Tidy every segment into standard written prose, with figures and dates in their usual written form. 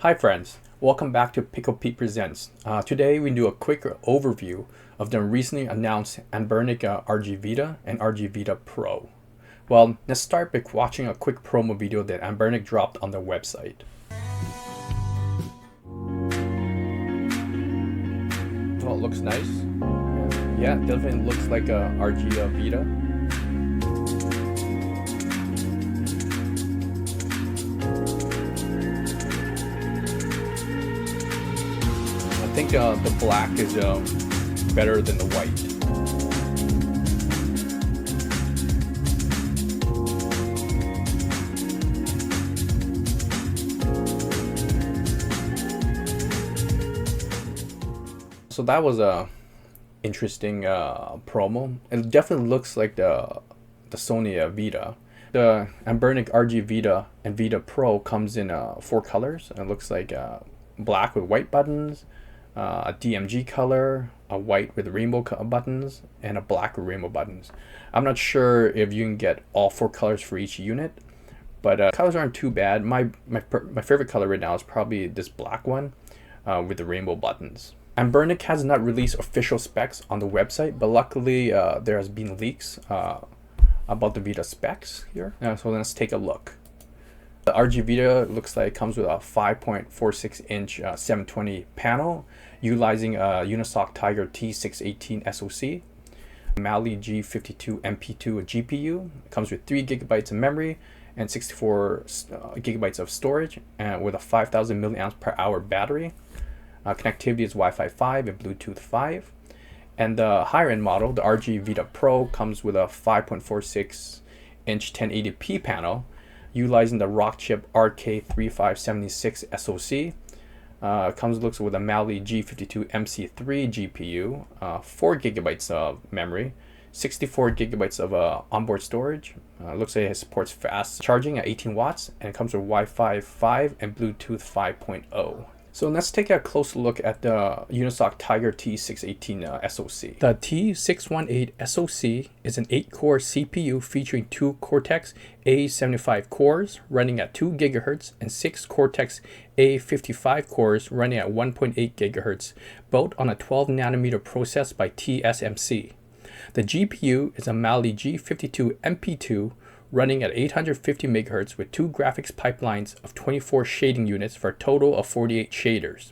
Hi friends, welcome back to Pickle Pete Presents. Today we do a quick overview of the recently announced Anbernic RG Vita and RG Vita Pro. Well, let's start by watching a quick promo video that Anbernic dropped on their website. Oh, it looks nice. Yeah, it definitely looks like a RG Vita. I think the black is better than the white. So that was a interesting promo. It definitely looks like the Sony Vita. The Anbernic RG Vita and Vita Pro comes in 4 colors. It looks like black with white buttons, a DMG color, a white with rainbow buttons, and a black with rainbow buttons. I'm not sure if you can get all 4 colors for each unit, but colors aren't too bad. My favorite color right now is probably this black one with the rainbow buttons. Anbernic has not released official specs on the website, but luckily there has been leaks about the Vita specs here. So let's take a look. The RG Vita looks like it comes with a 5.46 inch 720 panel utilizing a Unisoc Tiger T618 SoC, Mali G52 MP2 GPU. It comes with 3 gigabytes of memory and 64 gigabytes of storage, and with a 5,000 milliamps per hour battery. Connectivity is Wi-Fi 5 and Bluetooth 5. And the higher end model, the RG Vita Pro, comes with a 5.46 inch 1080p panel utilizing the Rockchip RK3576 SoC. Looks with a Mali G52 MC3 GPU, 4 gigabytes of memory, 64 gigabytes of onboard storage. Looks like it supports fast charging at 18 watts, and it comes with Wi-Fi 5 and Bluetooth 5.0. So let's take a closer look at the Unisoc Tiger T618 SoC. The T618 SoC is an 8-core CPU featuring 2 Cortex A75 cores running at 2 GHz and 6 Cortex A55 cores running at 1.8 GHz, both on a 12nm process by TSMC. The GPU is a Mali G52 MP2 running at 850 MHz with 2 graphics pipelines of 24 shading units for a total of 48 shaders.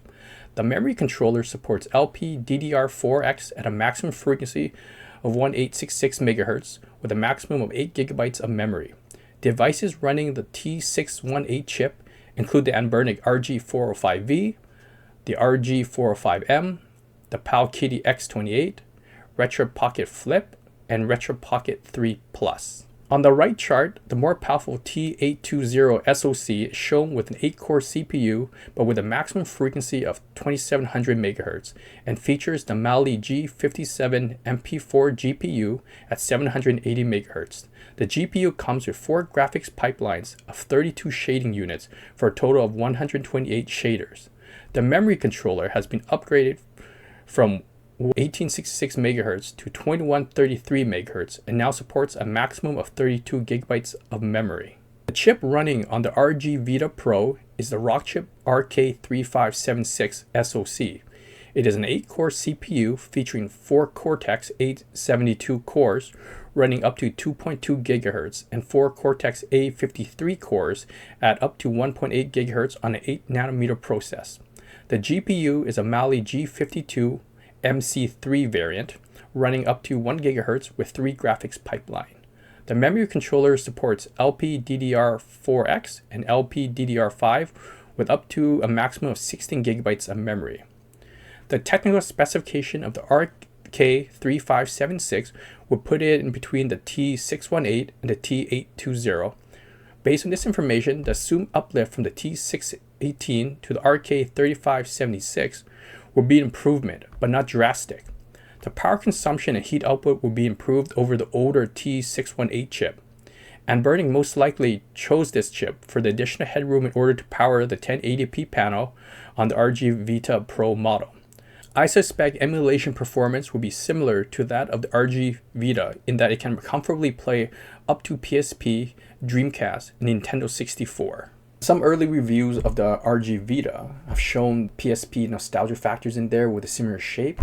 The memory controller supports LPDDR4X at a maximum frequency of 1866 MHz with a maximum of 8 GB of memory. Devices running the T618 chip include the Anbernic RG405V, the RG405M, the Powkiddy X28, Retro Pocket Flip, and Retro Pocket 3 Plus. On the right chart, the more powerful T820 SoC is shown with an 8-core CPU, but with a maximum frequency of 2700 MHz, and features the Mali G57 MP4 GPU at 780 MHz. The GPU comes with 4 graphics pipelines of 32 shading units for a total of 128 shaders. The memory controller has been upgraded from 1866 MHz to 2133 MHz and now supports a maximum of 32 GB of memory. The chip running on the RG Vita Pro is the Rockchip RK3576 SoC. It is an 8-core CPU featuring 4 Cortex A72 cores running up to 2.2 GHz and 4 Cortex A53 cores at up to 1.8 GHz on an 8nm process. The GPU is a Mali G52 MC3 variant running up to 1 GHz with 3 graphics pipeline. The memory controller supports LPDDR4X and LPDDR5 with up to a maximum of 16 GB of memory. The technical specification of the RK3576 would put it in between the T618 and the T820. Based on this information, the zoom uplift from the T618 to the RK3576 will be an improvement, but not drastic. The power consumption and heat output will be improved over the older T618 chip. Anbernic most likely chose this chip for the additional headroom in order to power the 1080p panel on the RG Vita Pro model. I suspect emulation performance will be similar to that of the RG Vita in that it can comfortably play up to PSP, Dreamcast, and Nintendo 64. Some early reviews of the RG Vita have shown PSP nostalgia factors in there with a similar shape.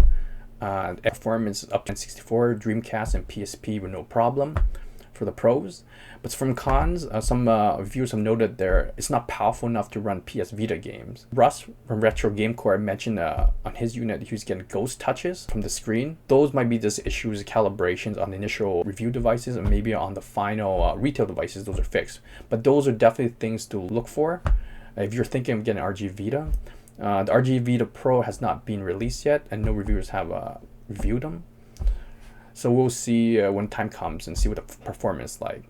Performance up to 64, Dreamcast and PSP were no problem for the pros. But from cons, some reviewers have noted there it's not powerful enough to run PS Vita games. Russ from Retro Game Core mentioned on his unit he was getting ghost touches from the screen. Those might be just issues, calibrations on the initial review devices, and maybe on the final retail devices those are fixed. But those are definitely things to look for if you're thinking of getting RG Vita. The RG Vita Pro has not been released yet, and no reviewers have reviewed them. So we'll see when time comes and see what the performance is like.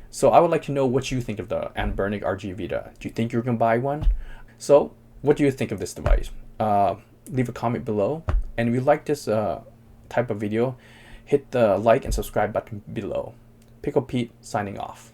So I would like to know what you think of the Anbernic RG Vita. Do you think you're going to buy one? So what do you think of this device? Leave a comment below. And if you like this type of video, hit the like and subscribe button below. Pickle Pete signing off.